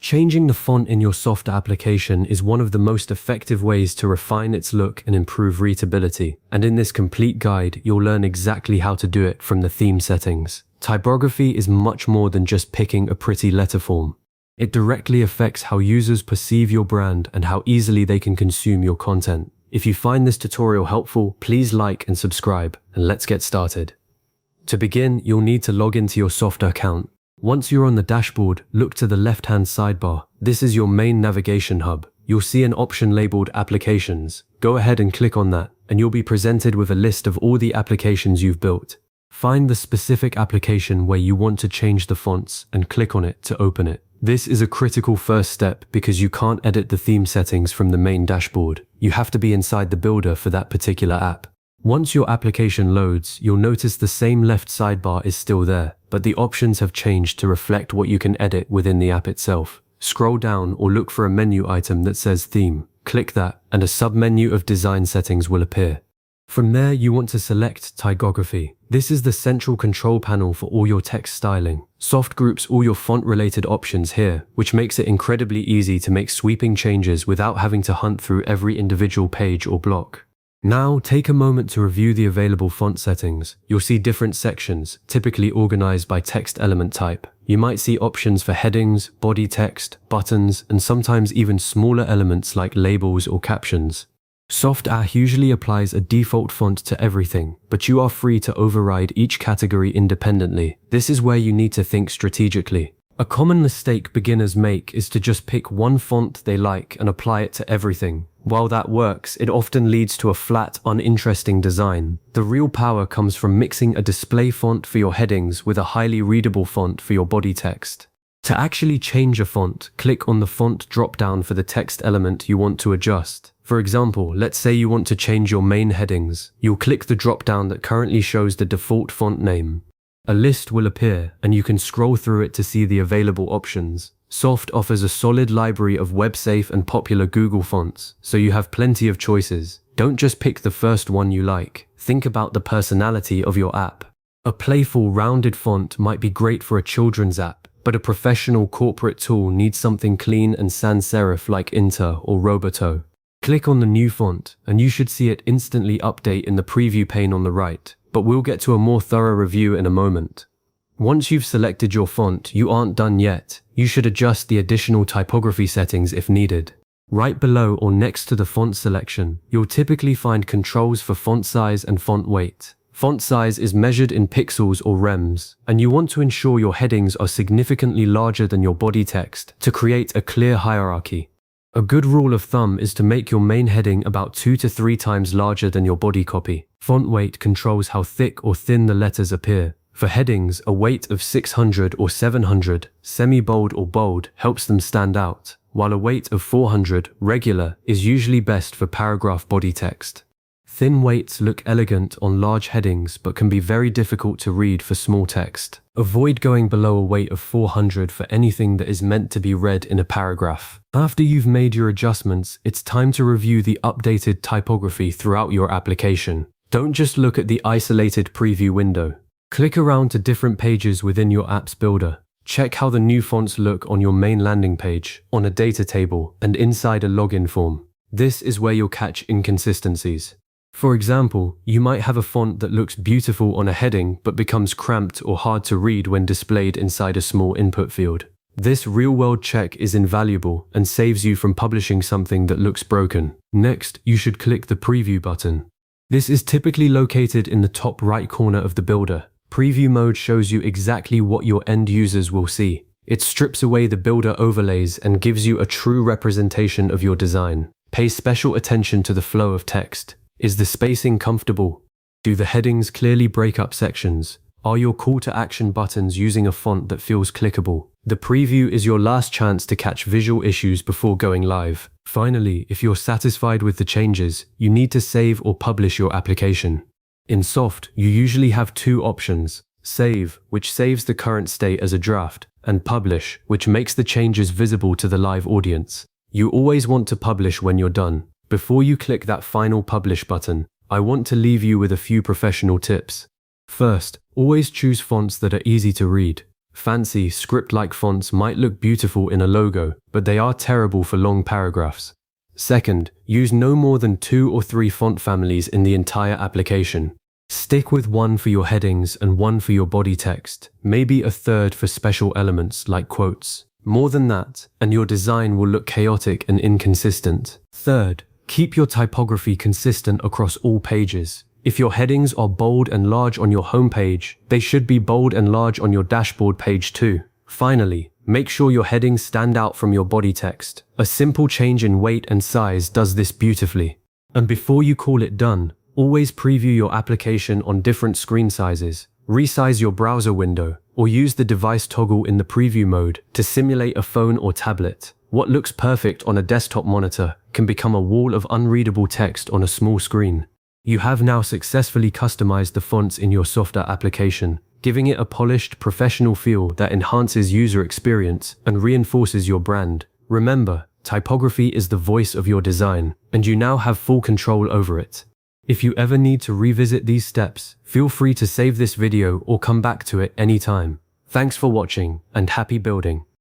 Changing the font in your Softr application is one of the most effective ways to refine its look and improve readability, and in this complete guide, you'll learn exactly how to do it from the theme settings. Typography is much more than just picking a pretty letter form. It directly affects how users perceive your brand and how easily they can consume your content. If you find this tutorial helpful, please like and subscribe, and let's get started. To begin, you'll need to log into your Softr account. Once you're on the dashboard, look to the left-hand sidebar. This is your main navigation hub. You'll see an option labeled Applications. Go ahead and click on that, and you'll be presented with a list of all the applications you've built. Find the specific application where you want to change the fonts and click on it to open it. This is a critical first step because you can't edit the theme settings from the main dashboard. You have to be inside the builder for that particular app. Once your application loads, you'll notice the same left sidebar is still there, but the options have changed to reflect what you can edit within the app itself. Scroll down or look for a menu item that says Theme. Click that, and a sub-menu of design settings will appear. From there, you want to select Typography. This is the central control panel for all your text styling. Softr groups all your font-related options here, which makes it incredibly easy to make sweeping changes without having to hunt through every individual page or block. Now, take a moment to review the available font settings. You'll see different sections, typically organized by text element type. You might see options for headings, body text, buttons, and sometimes even smaller elements like labels or captions. Softr usually applies a default font to everything, but you are free to override each category independently. This is where you need to think strategically. A common mistake beginners make is to just pick one font they like and apply it to everything. While that works, it often leads to a flat, uninteresting design. The real power comes from mixing a display font for your headings with a highly readable font for your body text. To actually change a font, click on the font drop-down for the text element you want to adjust. For example, let's say you want to change your main headings. You'll click the drop-down that currently shows the default font name. A list will appear, and you can scroll through it to see the available options. Softr offers a solid library of web-safe and popular Google fonts, so you have plenty of choices. Don't just pick the first one you like. Think about the personality of your app. A playful, rounded font might be great for a children's app, but a professional corporate tool needs something clean and sans serif like Inter or Roboto. Click on the new font, and you should see it instantly update in the preview pane on the right, but we'll get to a more thorough review in a moment. Once you've selected your font, you aren't done yet. You should adjust the additional typography settings if needed. Right below or next to the font selection, you'll typically find controls for font size and font weight. Font size is measured in pixels or rems, and you want to ensure your headings are significantly larger than your body text to create a clear hierarchy. A good rule of thumb is to make your main heading about 2 to 3 times larger than your body copy. Font weight controls how thick or thin the letters appear. For headings, a weight of 600 or 700, semi-bold or bold, helps them stand out, while a weight of 400, regular, is usually best for paragraph body text. Thin weights look elegant on large headings but can be very difficult to read for small text. Avoid going below a weight of 400 for anything that is meant to be read in a paragraph. After you've made your adjustments, it's time to review the updated typography throughout your application. Don't just look at the isolated preview window. Click around to different pages within your app's builder. Check how the new fonts look on your main landing page, on a data table, and inside a login form. This is where you'll catch inconsistencies. For example, you might have a font that looks beautiful on a heading but becomes cramped or hard to read when displayed inside a small input field. This real-world check is invaluable and saves you from publishing something that looks broken. Next, you should click the Preview button. This is typically located in the top right corner of the builder. Preview mode shows you exactly what your end users will see. It strips away the builder overlays and gives you a true representation of your design. Pay special attention to the flow of text. Is the spacing comfortable? Do the headings clearly break up sections? Are your call to action buttons using a font that feels clickable? The preview is your last chance to catch visual issues before going live. Finally, if you're satisfied with the changes, you need to save or publish your application. In Softr, you usually have 2 options: Save, which saves the current state as a draft, and Publish, which makes the changes visible to the live audience. You always want to publish when you're done. Before you click that final Publish button, I want to leave you with a few professional tips. First, always choose fonts that are easy to read. Fancy, script-like fonts might look beautiful in a logo, but they are terrible for long paragraphs. Second, use no more than 2 or 3 font families in the entire application. Stick with one for your headings and one for your body text, maybe a third for special elements like quotes. More than that, and your design will look chaotic and inconsistent. Third, keep your typography consistent across all pages. If your headings are bold and large on your homepage, they should be bold and large on your dashboard page too. Finally, make sure your headings stand out from your body text. A simple change in weight and size does this beautifully. And before you call it done, always preview your application on different screen sizes. Resize your browser window, or use the device toggle in the preview mode to simulate a phone or tablet. What looks perfect on a desktop monitor can become a wall of unreadable text on a small screen. You have now successfully customized the fonts in your Softr application, giving it a polished, professional feel that enhances user experience and reinforces your brand. Remember, typography is the voice of your design, and you now have full control over it. If you ever need to revisit these steps, feel free to save this video or come back to it anytime. Thanks for watching, and happy building.